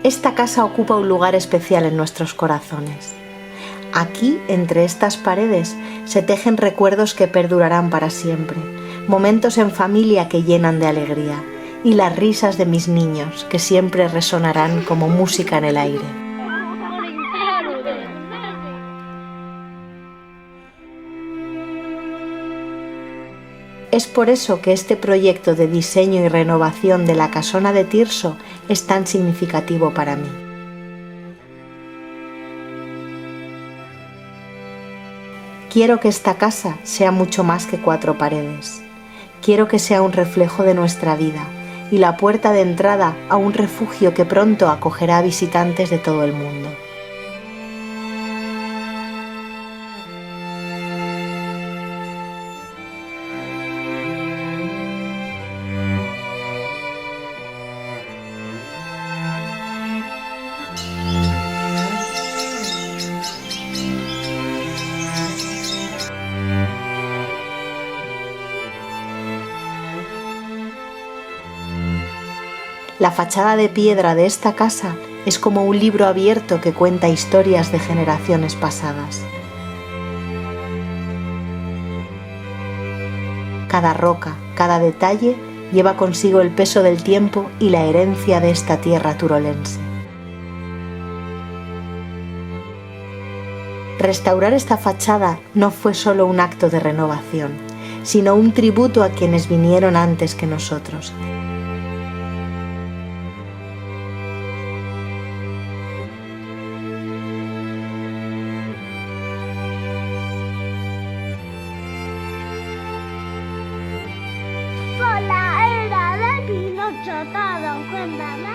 Esta casa ocupa un lugar especial en nuestros corazones. Aquí, entre estas paredes, se tejen recuerdos que perdurarán para siempre, momentos en familia que llenan de alegría y las risas de mis niños que siempre resonarán como música en el aire. Es por eso que este proyecto de diseño y renovación de la Casona de Tirso es tan significativo para mí. Quiero que esta casa sea mucho más que 4 paredes. Quiero que sea un reflejo de nuestra vida y la puerta de entrada a un refugio que pronto acogerá a visitantes de todo el mundo. La fachada de piedra de esta casa es como un libro abierto que cuenta historias de generaciones pasadas. Cada roca, cada detalle lleva consigo el peso del tiempo y la herencia de esta tierra turolense. Restaurar esta fachada no fue solo un acto de renovación, sino un tributo a quienes vinieron antes que nosotros. La era de Pinocho, todo cuéntame.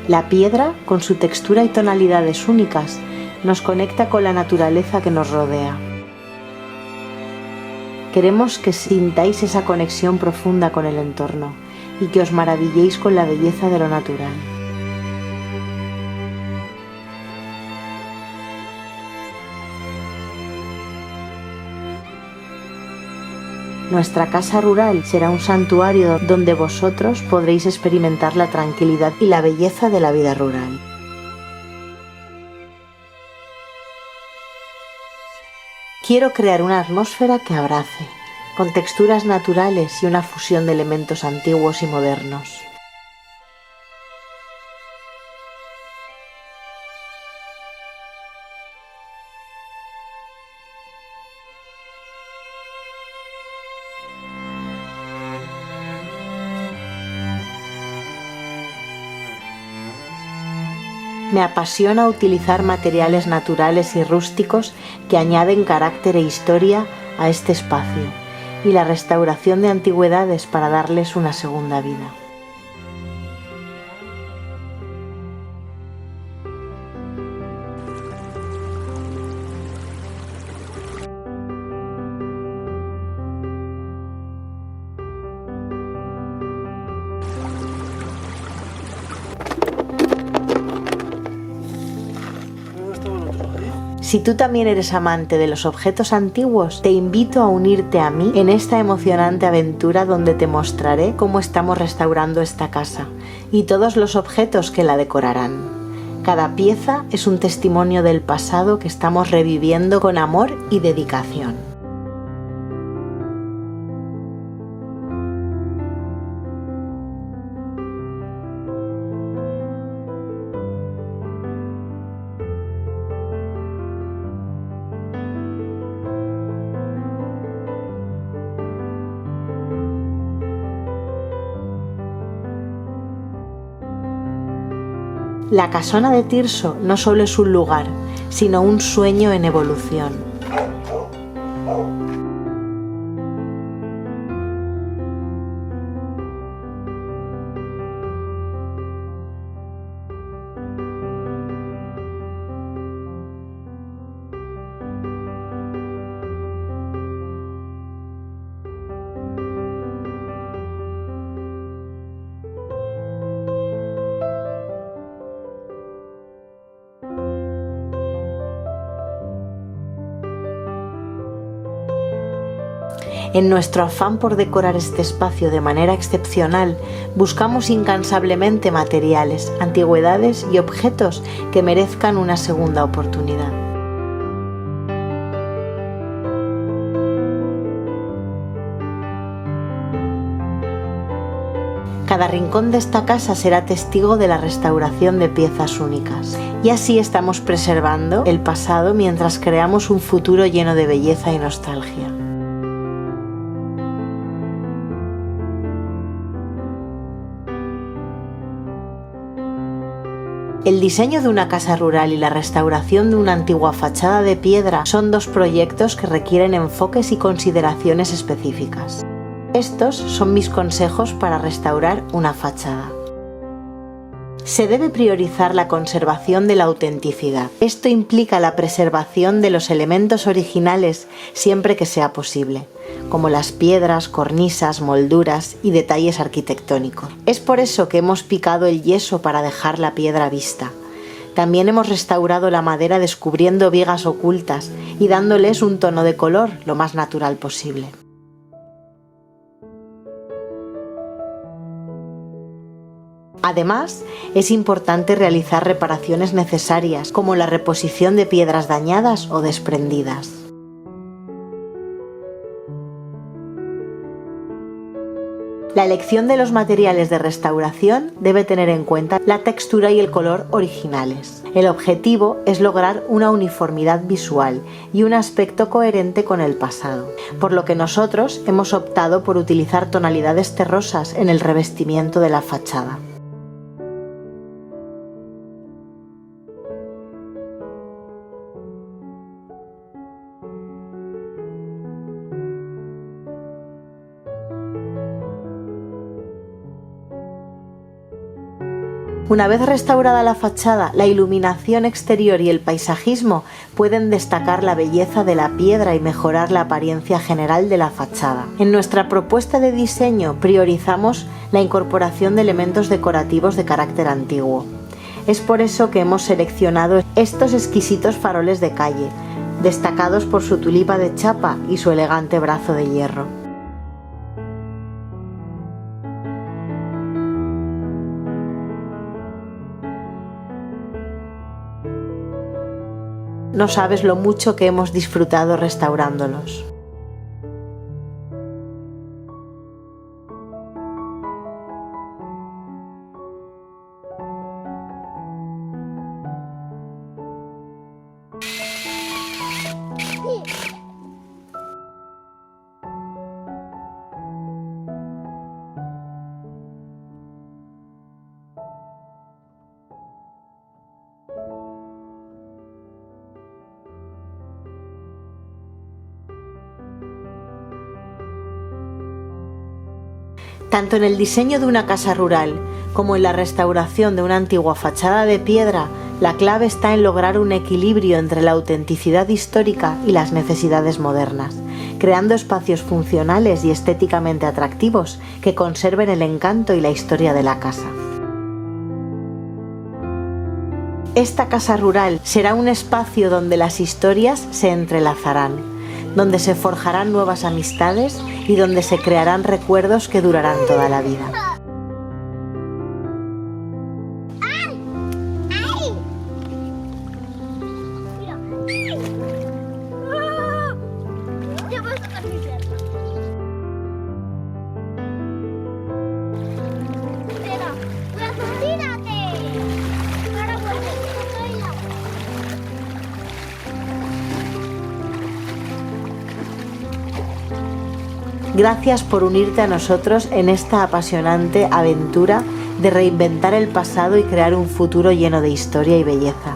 La piedra, con su textura y tonalidades únicas, nos conecta con la naturaleza que nos rodea. Queremos que sintáis esa conexión profunda con el entorno y que os maravilléis con la belleza de lo natural. Nuestra casa rural será un santuario donde vosotros podréis experimentar la tranquilidad y la belleza de la vida rural. Quiero crear una atmósfera que abrace, con texturas naturales y una fusión de elementos antiguos y modernos. Me apasiona utilizar materiales naturales y rústicos que añaden carácter e historia a este espacio y la restauración de antigüedades para darles una segunda vida. Si tú también eres amante de los objetos antiguos, te invito a unirte a mí en esta emocionante aventura donde te mostraré cómo estamos restaurando esta casa y todos los objetos que la decorarán. Cada pieza es un testimonio del pasado que estamos reviviendo con amor y dedicación. La Casona de Tirso no solo es un lugar, sino un sueño en evolución. En nuestro afán por decorar este espacio de manera excepcional, buscamos incansablemente materiales, antigüedades y objetos que merezcan una segunda oportunidad. Cada rincón de esta casa será testigo de la restauración de piezas únicas. Y así estamos preservando el pasado mientras creamos un futuro lleno de belleza y nostalgia. El diseño de una casa rural y la restauración de una antigua fachada de piedra son dos proyectos que requieren enfoques y consideraciones específicas. Estos son mis consejos para restaurar una fachada. Se debe priorizar la conservación de la autenticidad. Esto implica la preservación de los elementos originales siempre que sea posible, como las piedras, cornisas, molduras y detalles arquitectónicos. Es por eso que hemos picado el yeso para dejar la piedra vista. También hemos restaurado la madera descubriendo vigas ocultas y dándoles un tono de color lo más natural posible. Además, es importante realizar reparaciones necesarias, como la reposición de piedras dañadas o desprendidas. La elección de los materiales de restauración debe tener en cuenta la textura y el color originales. El objetivo es lograr una uniformidad visual y un aspecto coherente con el pasado, por lo que nosotros hemos optado por utilizar tonalidades terrosas en el revestimiento de la fachada. Una vez restaurada la fachada, la iluminación exterior y el paisajismo pueden destacar la belleza de la piedra y mejorar la apariencia general de la fachada. En nuestra propuesta de diseño priorizamos la incorporación de elementos decorativos de carácter antiguo. Es por eso que hemos seleccionado estos exquisitos faroles de calle, destacados por su tulipa de chapa y su elegante brazo de hierro. No sabes lo mucho que hemos disfrutado restaurándolos. Tanto en el diseño de una casa rural como en la restauración de una antigua fachada de piedra, la clave está en lograr un equilibrio entre la autenticidad histórica y las necesidades modernas, creando espacios funcionales y estéticamente atractivos que conserven el encanto y la historia de la casa. Esta casa rural será un espacio donde las historias se entrelazarán, donde se forjarán nuevas amistades y donde se crearán recuerdos que durarán toda la vida. Gracias por unirte a nosotros en esta apasionante aventura de reinventar el pasado y crear un futuro lleno de historia y belleza.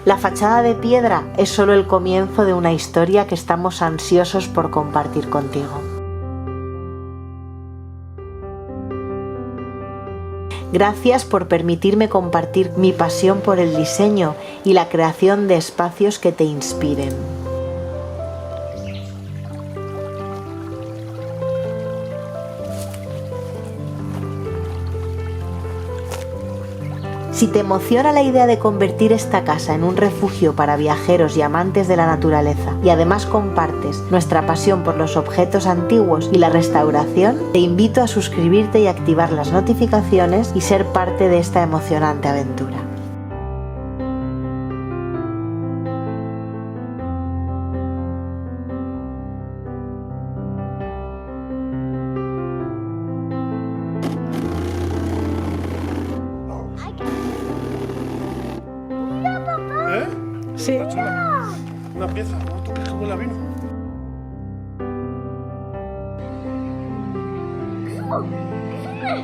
La fachada de piedra es solo el comienzo de una historia que estamos ansiosos por compartir contigo. Gracias por permitirme compartir mi pasión por el diseño y la creación de espacios que te inspiren. Si te emociona la idea de convertir esta casa en un refugio para viajeros y amantes de la naturaleza, y además compartes nuestra pasión por los objetos antiguos y la restauración, te invito a suscribirte y activar las notificaciones y ser parte de esta emocionante aventura. ¿Eh? Sí. Está chula. Una pieza, no toques que huele a vino. ¡Mira!